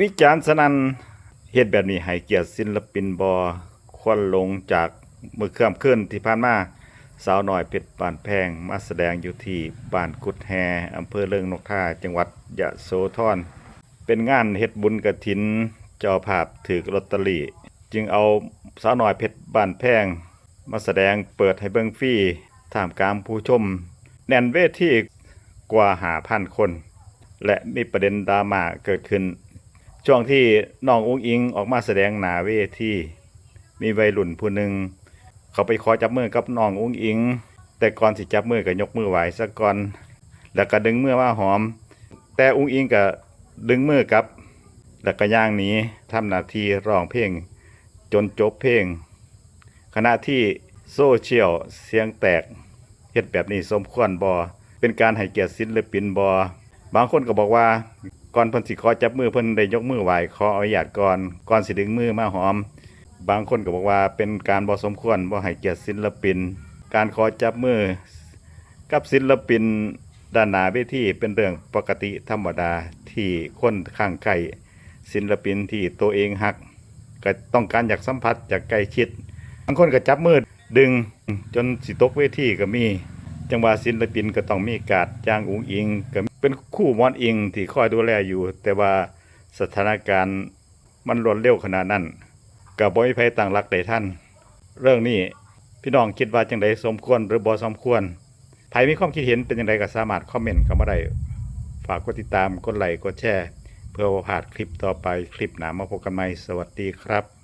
วิจารณ์สนั่นเฮ็ดแบบนี้ให้เกียรติศิลปินบ่ควรลงจากมื้อค่ำคืนที่ผ่านมาสาวน้อยเพชรบ้านแพงมาแสดงอยู่ที่บ้านกุดแฮอำเภอเริงนกทาจังหวัดยะโสธรเป็นงานเฮ็ดบุญกฐินเจ้าภาพถูกลอตเตอรี่จึงเอาสาวน้อยเพชรบ้านแพงมาแสดงเปิดให้เบิ่งฟรีท่ามกลางผู้ชมแน่นเวทีกว่า5,000 คนและมีประเด็นดราม่าเกิดขึ้นช่วงที่น้องอุ๊งอิงออกมาแสดงหน้าเวทีมีวัยรุ่นผู้หนึ่งเขาไปขอจับมือกับน้องอุ๊งอิงแต่ก่อนสิจับมือก็ยกมือไหว้ซะก่อนแล้วก็ดึงมือมาหอมแต่อุ๊งอิงก็ดึงมือกลับแล้วก็ย่างหนีทำหน้าที่ร้องเพลงจนจบเพลงขณะที่โซเชียลเสียงแตกเฮ็ดแบบนี้สมควรบ่เป็นการให้เกียรติศิลปินบ่บางคนก็บอกว่าก่อนเพิ่นสิขอจับมือเพิ่นได้ยกมือไหว้ขออนุญาตก่อนสิดึงมือมาหอมบางคนก็บอกว่าเป็นการบ่สมควรบ่ให้เกียรติศิลปินการขอจับมือกับศิลปินด้านหน้าเวทีเป็นเรื่องปกติธรรมดาที่คนข้างใกล้ศิลปินที่ตัวเองฮักก็ต้องการอยากสัมผัสจากใกล้ชิดบางคนก็จับมือดึงจนสิตกเวทีก็มีจังหวะศิลปินก็ต้องมีการจ้างอุ๋งอิงก็เป็นคู่หมอนอิงที่คอยดูแลอยู่แต่ว่าสถานการณ์มันรวดเร็วขนาดนั้นก็บ่มีไผตั้งหลักได้ทันเรื่องนี้พี่น้องคิดว่าจังไดสมควรหรือบ่สมควรไผมีความคิดเห็นเป็นจังไดก็สามารถคอมเมนต์เข้ามาได้ฝากกดติดตามกดไลค์กดแชร์เพื่อบ่พลาดคลิปต่อไปคลิปหน้ามาพบกันใหม่สวัสดีครับ